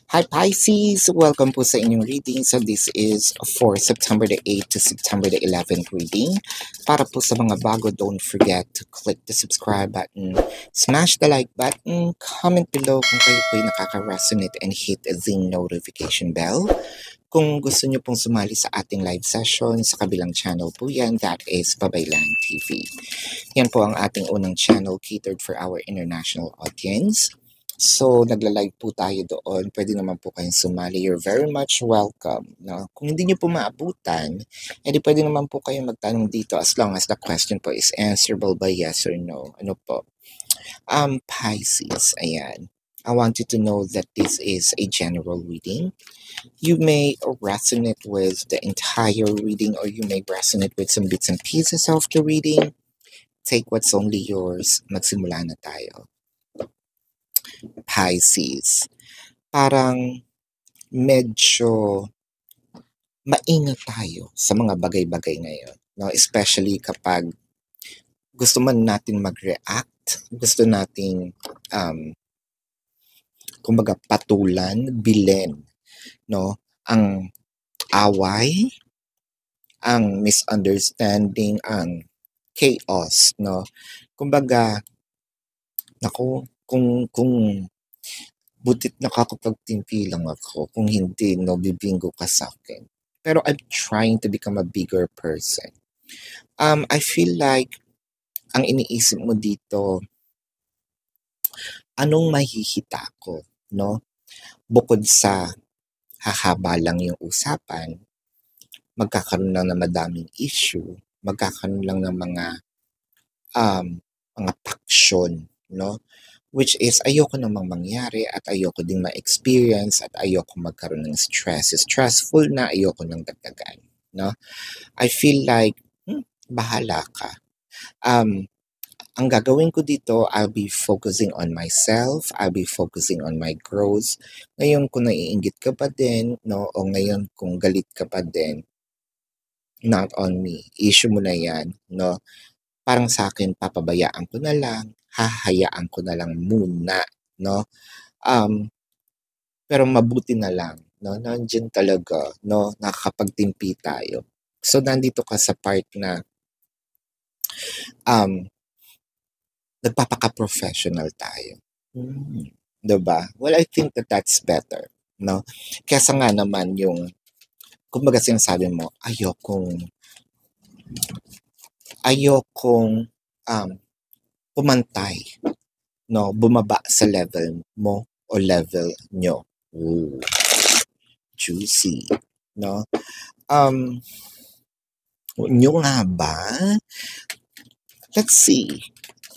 Hi Pisces! Welcome po sa inyong reading. So this is for September the 8th to September the 11th reading. Para po sa mga bago, don't forget to click the subscribe button, smash the like button, comment below kung kayo po ay nakaka-resonate and hit the notification bell. Kung gusto nyo pong sumali sa ating live session, sa kabilang channel po yan, that is Babaylan TV. Yan po ang ating unang channel catered for our international audience. So, nagla-live po tayo doon. Pwede naman po kayong sumali. You're very much welcome. No? Kung hindi nyo po maabutan, edi pwede naman po kayong magtanong dito as long as the question po is answerable by yes or no. Ano po? Pisces, ayan. I want you to know that this is a general reading. You may resonate with the entire reading or you may resonate with some bits and pieces of the reading. Take what's only yours. Magsimula na tayo. Pisces. Parang medyo maingat tayo sa mga bagay-bagay ngayon. No? Especially kapag gusto man natin mag-react, gusto nating kumbaga patulan, bilin, no? Ang away, ang misunderstanding, ang chaos, no? Kumbaga, naku, kung butit nakakapagtimpi lang ako. Kung hindi, no, bibinggo ka sa akin. Pero I'm trying to become a bigger person. I feel like ang iniisip mo dito, anong mahihita ko, no? Bukod sa hahaba lang yung usapan, magkakaroon lang ng madaming issue, magkakaroon lang ng mga paksyon, no? Which is ayoko namang mangyari at ayoko ding ma-experience at ayoko magkaroon ng stress. Stressful na, ayoko ng dagdagan, no? I feel like, bahala ka. Ang gagawin ko dito, I'll be focusing on myself, I'll be focusing on my growth. Ngayon kung naiinggit ka pa din, no? O ngayon kung galit ka pa din, not on me. Issue mo na yan, no? Parang sa akin, papabayaan ko na lang, hahayaan ko na lang muna, no? Pero mabuti na lang, no? Nandiyan talaga, no? Nakakapagtimpi tayo. So, nandito ka sa part na nagpapaka-professional tayo. Diba? Well, I think that that's better, no? Kesa nga naman yung, kumbaga sinasabi mo, ayokong pumantay, no? Bumaba sa level mo o level nyo. Ooh, juicy, no? Nyo nga ba? Let's see.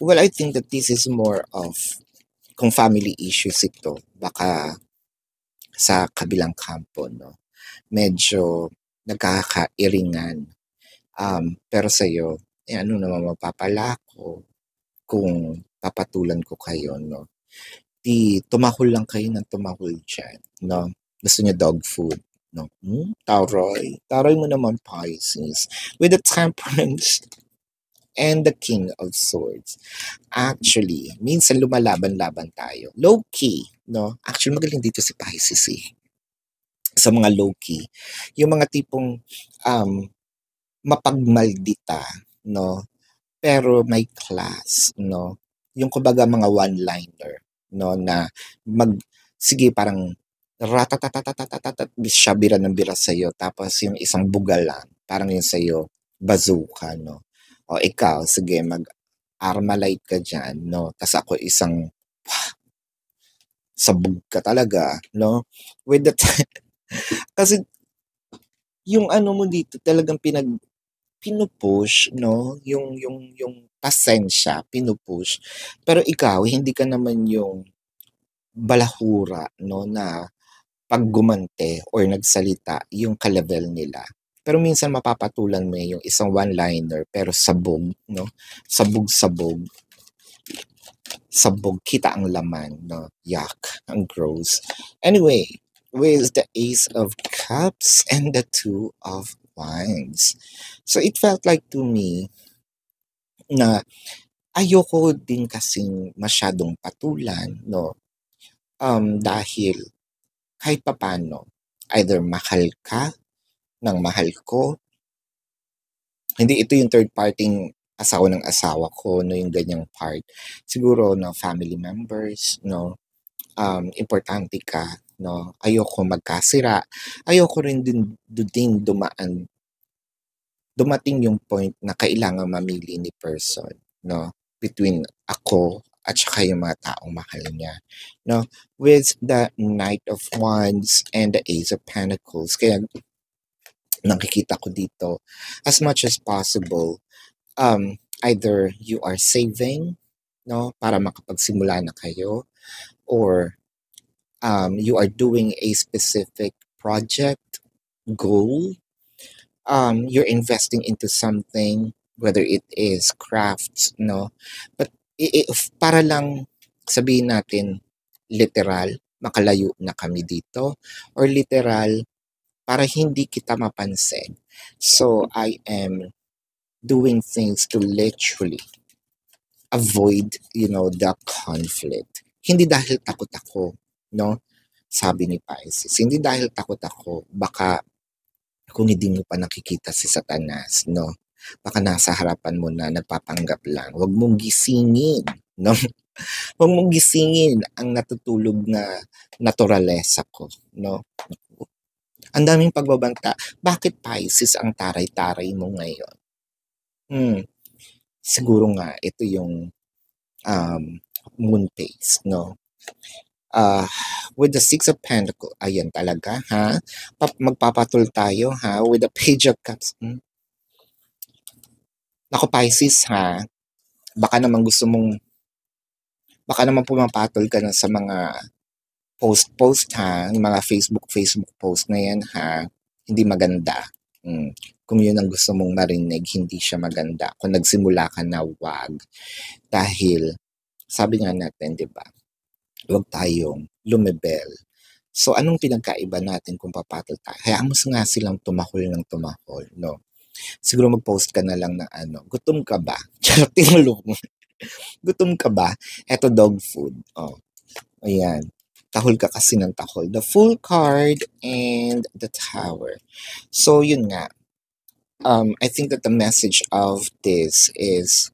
Well, I think that this is more of, kung family issues ito, baka sa kabilang kampo, no? Medyo nagkakairingan. Pero sa'yo, ano naman mapapala ko kung papatulan ko kayo, no? Di tumahol lang kayo ng tumahol dyan, no? Gusto niya dog food, no? Taroy mo naman, Pisces. With the temperance and the King of Swords. Actually, minsan lumalaban-laban tayo. Low-key, no? Actually, magaling dito si Pisces, eh. Sa mga low-key. Yung mga tipong mapagmaldita, no? Pero may class, no? Yung kumbaga mga one-liner, no? Na sige, parang ratatatatatatat, siya bira ng bira sa'yo. Tapos yung isang bugal lang, parang yung sa'yo, bazooka, no? O ikaw, sige, mag-armalite ka dyan, no? Tapos ako isang, sabog ka talaga, no? With the kasi, yung ano mo dito, talagang pinupush, no? Yung pasensya, pinupush. Pero ikaw, hindi ka naman yung balahura, no? Na pag gumante or nagsalita, yung ka-level nila. Pero minsan mapapatulan mo yung isang one-liner pero sabog, no? Sabog, kita ang laman, no? Yuck, ang gross. Anyway, with the Ace of Cups and the Two of Wands. So it felt like to me na ayoko din kasing masyadong patulan, no? Dahil kahit papano, either mahal ka ng mahal ko, hindi ito yung third parting asawa ng asawa ko, no, yung ganyang part. Siguro, no, family members, no, importante ka, no, ayoko magkasira, ayoko rin din dumating yung point na kailangan mamili ni person, no, between ako at saka yung mga taong mahal niya, no, with the Knight of Wands and the Ace of Pentacles. Kaya nakikita ko dito, as much as possible, either you are saving, no, para makapagsimula na kayo, or you are doing a specific project, goal, you're investing into something, whether it is crafts, no, but para lang sabihin natin, literal, makalayo na kami dito, or literal, para hindi kita mapansin. So, I am doing things to literally avoid, the conflict. Hindi dahil takot ako, no? Sabi ni Pisces, hindi dahil takot ako, baka kung hindi mo pa nakikita si Satanas, no? Baka nasa harapan mo na nagpapanggap lang. Huwag mong gisingin, no? Huwag mong gisingin ang natutulog na naturalesa ko, no? Ang daming pagbabanta. Bakit Pisces ang taray-taray mo ngayon? Siguro nga, ito yung moon phase, no? With the Six of Pentacles, ayan talaga, ha? Magpapatul tayo, ha? With the Page of Cups. Naku, Pisces, ha? Baka naman pumapatol ka na sa mga post, ha? Yung mga Facebook post na yan, ha? Hindi maganda. Kung yun ang gusto mong marinig, hindi siya maganda. Kung nagsimula ka na, wag. Dahil, sabi nga natin, di ba? Huwag tayong lumibel. So, anong pinagkaiba natin kung papatol tayo? Hayaan mo nga silang tumahol ng tumahol, no? Siguro mag-post ka na lang ng gutom ka ba? Charot, tinulog mo. Gutom ka ba? Eto, dog food. Oh, ayan. Tahol ka kasi ng tahol. The Fool card and the Tower. So, yun nga. I think that the message of this is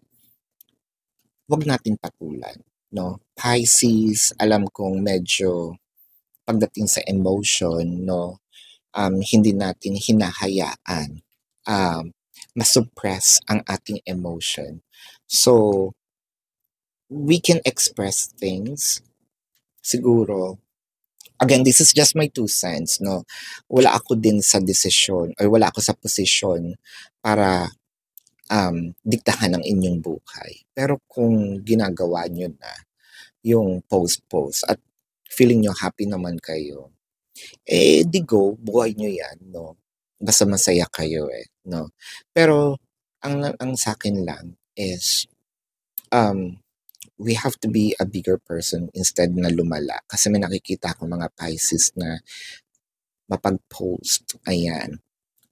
wag natin patulan, no? Pisces, alam kong medyo pagdating sa emotion, no, hindi natin hinahayaan masuppress ang ating emotion. So, we can express things. Siguro, again, this is just my 2 cents, no? Wala ako din sa desisyon or wala ako sa posisyon para diktahan ang inyong buhay. Pero kung ginagawa nyo na yung post at feeling nyo happy naman kayo, di go, buhay nyo yan, no? Basta masaya kayo, no? Pero, ang sa akin lang is, we have to be a bigger person instead na lumala. Kasi may nakikita ako mga Pisces na mapag-post, ayan.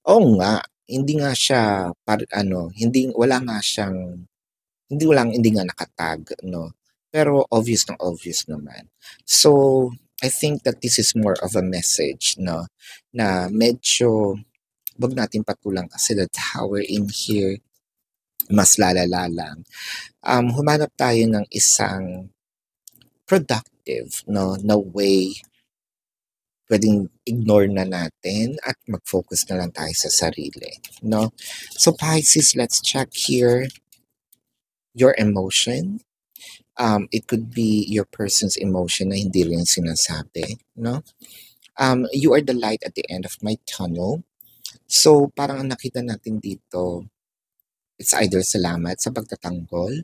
Oo nga, hindi nga siya, hindi nga nakatag, no? Pero obvious naman. So, I think that this is more of a message, no? Na medyo, wag natin patulang kasi the Tower in here, mas lalala lang. Humanap tayo ng isang productive, no, na way pwedeng ignore na natin at mag-focus na lang tayo sa sarili, no? So Pisces, let's check here your emotion. It could be your person's emotion na hindi rin sinasabi, no? You are the light at the end of my tunnel. So parang nakita natin dito, it's either salamat sa pagtatanggol,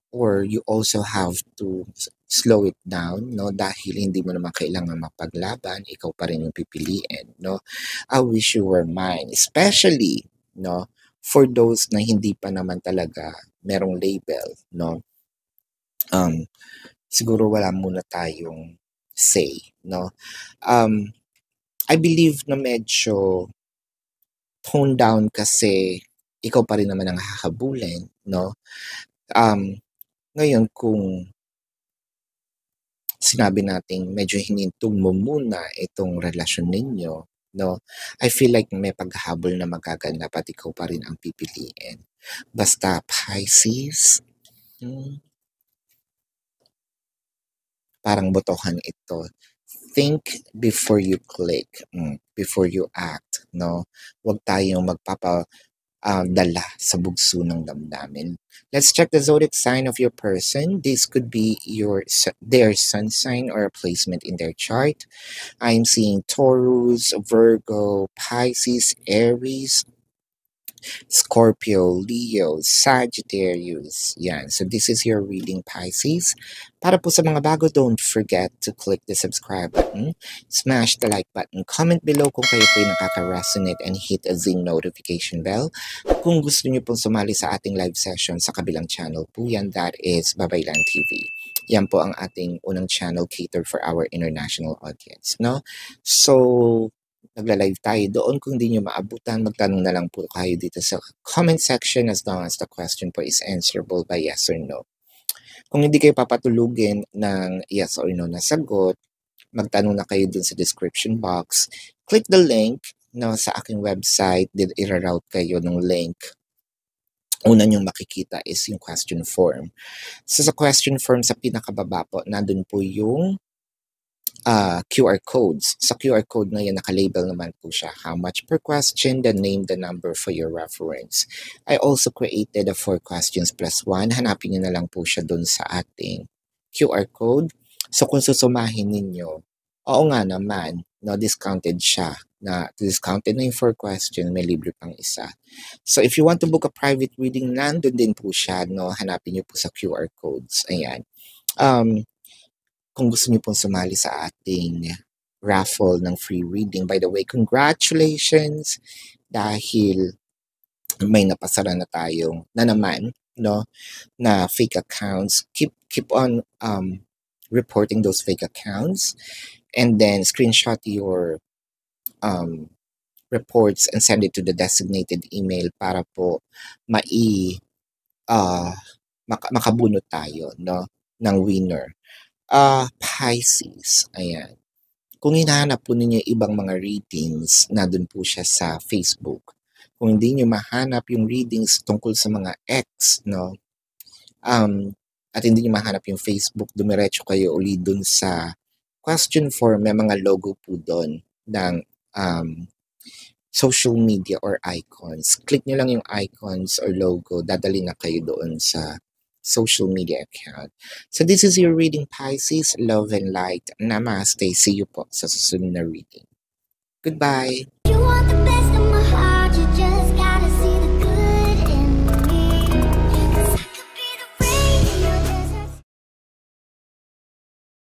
or you also have to slow it down, no? Dahil hindi mo naman kailangan mapaglaban, ikaw pa rin yung pipiliin, no? I wish you were mine, especially, no, for those na hindi pa naman talaga merong label, no? Siguro wala muna tayong say, no? I believe na medyo tone down kasi ikaw pa rin naman ang hahabulin, no? Ngayon, kung sinabi nating medyo hinintong mo muna itong relasyon ninyo, no? I feel like may paghahabol na magaganap at ikaw pa rin ang pipiliin. Basta Pisces, parang botohan ito. Think before you click, before you act, no? Huwag tayong dala sa bugso ng damdamin. Let's check the zodiac sign of your person. This could be their sun sign or a placement in their chart. I'm seeing Taurus, Virgo, Pisces, Aries, Scorpio, Leo, Sagittarius. Yan. So this is your reading, Pisces. Para po sa mga bago, don't forget to click the subscribe button, smash the like button, comment below kung kayo po ay nakaka-resonate, and hit a zing notification bell. Kung gusto niyo pong sumali sa ating live session sa kabilang channel po yan, that is Babaylan TV. Yan po ang ating unang channel catered for our international audience, no? So, nagla-live tayo doon. Kung di nyo maabutan, magtanong na lang po kayo dito sa comment section as long as the question po is answerable by yes or no. Kung hindi kayo papatulugin ng yes or no na sagot, magtanong na kayo dun sa description box. Click the link sa aking website. I-route kayo ng link. Una nyong makikita is yung question form. So sa question form, sa pinakababa po, nandun po yung QR codes. Sa QR code na yan, nakalabel naman po siya. How much per question, the name, the number for your reference. I also created a 4 questions plus 1. Hanapin nyo na lang po siya dun sa ating QR code. So kung susumahin ninyo, oo nga naman, discounted siya. Discounted na yung 4 question, may libre pang isa. So if you want to book a private reading, nandun din po siya. Hanapin nyo po sa QR codes. Ayan. Kung gusto niyo pong sumali sa ating raffle ng free reading. By the way, congratulations dahil may napasara na tayong na naman, na fake accounts. Keep on reporting those fake accounts and then screenshot your reports and send it to the designated email para po makabunot tayo, ng winner. Pisces, ayan. Kung hinahanap po ninyo ibang mga readings, nandun po siya sa Facebook. Kung hindi nyo mahanap yung readings tungkol sa mga ex, at hindi nyo mahanap yung Facebook, dumiretso kayo uli dun sa question form, may mga logo po doon ng social media or icons. Click nyo lang yung icons or logo, dadali na kayo doon sa social media account. So this is your reading, Pisces. Love and light. Namaste. See you po sa susunod na reading. Goodbye.